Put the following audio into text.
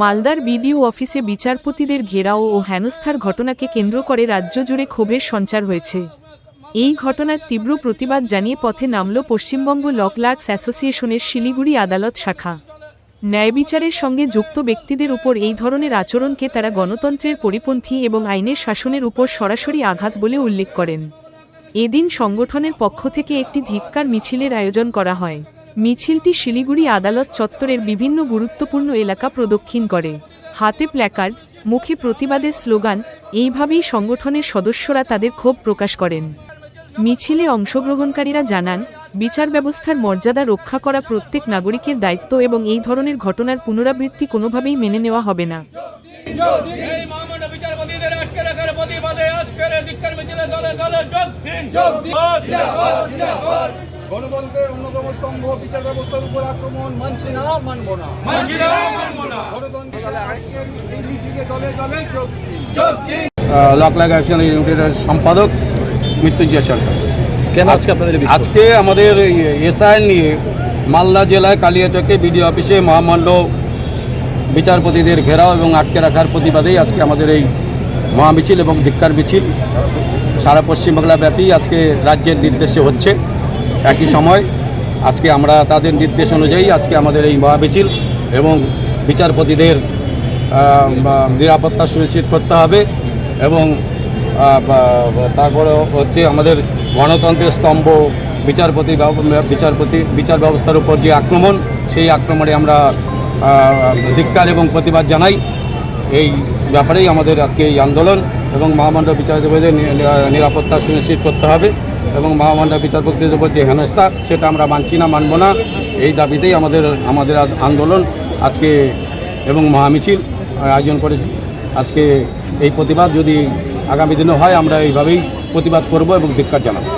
মালদার বিডিও অফিসে বিচারপতিদের ঘেরাও ও হেনস্থার ঘটনাকে কেন্দ্র করে রাজ্য জুড়ে ক্ষোভের সঞ্চার হয়েছে। এই ঘটনার তীব্র প্রতিবাদ জানিয়ে পথে নামল পশ্চিমবঙ্গ ল ক্লার্কস অ্যাসোসিয়েশনের শিলিগুড়ি আদালত শাখা। ন্যায়বিচারের সঙ্গে যুক্ত ব্যক্তিদের উপর এই ধরনের আচরণকে তারা গণতন্ত্রের পরিপন্থী এবং আইনের শাসনের উপর সরাসরি আঘাত বলে উল্লেখ করেন। এদিন সংগঠনের পক্ষ থেকে একটি ধিক্কার মিছিলের আয়োজন করা হয়। মিছিলটি শিলিগুড়ি আদালত চত্বরের বিভিন্ন গুরুত্বপূর্ণ এলাকা প্রদক্ষিণ করে। হাতে প্ল্যাকার্ড, মুখে প্রতিবাদের স্লোগান, এইভাবেই সংগঠনের সদস্যরা তাদের ক্ষোভ প্রকাশ করেন। মিছিলে অংশগ্রহণকারীরা জানান, বিচার ব্যবস্থার মর্যাদা রক্ষা করা প্রত্যেক নাগরিকের দায়িত্ব এবং এই ধরনের ঘটনার পুনরাবৃত্তি কোনোভাবেই মেনে নেওয়া হবে না। গণতন্ত্রের অন্যতম স্তম্ভ বিচার ব্যবস্থার উপর আক্রমণ মানছি না, মানব না। ল ক্লার্কস অ্যাসোসিয়েশন ইউনিটের সম্পাদক মৃত্যুঞ্জয় সরকার। কেন আজকে আপনাদের আজকে আমাদের এসআইআর নিয়ে মালদা জেলায় কালিয়াচকে বিডিও অফিসে মহামান্য বিচারপতিদের ঘেরাও এবং আটকে রাখার প্রতিবাদেই আজকে আমাদের এই মহামিছিল এবং ধিক্কার মিছিল সারা পশ্চিমবাংলা ব্যাপী আজকে রাজ্যের নির্দেশে হচ্ছে। একই সময় আজকে আমরা তাদের নির্দেশ অনুযায়ী আজকে আমাদের এই মহামিছিল এবং বিচারপতিদের নিরাপত্তা সুনিশ্চিত করতে হবে এবং তারপরে হচ্ছে আমাদের গণতন্ত্রের স্তম্ভ বিচার ব্যবস্থার উপর যে আক্রমণ, সেই আক্রমণে আমরা ধিক্কার এবং প্রতিবাদ জানাই। এই ব্যাপারেই আমাদের আজকে এই আন্দোলন এবং মহামান্য বিচারপতিদের নিরাপত্তা সুনিশ্চিত করতে হবে এবং মহামান্য বিচারপতিদের উপর যে হেনস্থা সেটা আমরা মানছি না, মানব না। এই দাবিতেই আমাদের আন্দোলন আজকে এবং মহামিছিল আয়োজন করেছি। আজকে এই প্রতিবাদ যদি আগামী দিনে হয় আমরা এইভাবেই প্রতিবাদ করব এবং ধিক্কার জানাবো।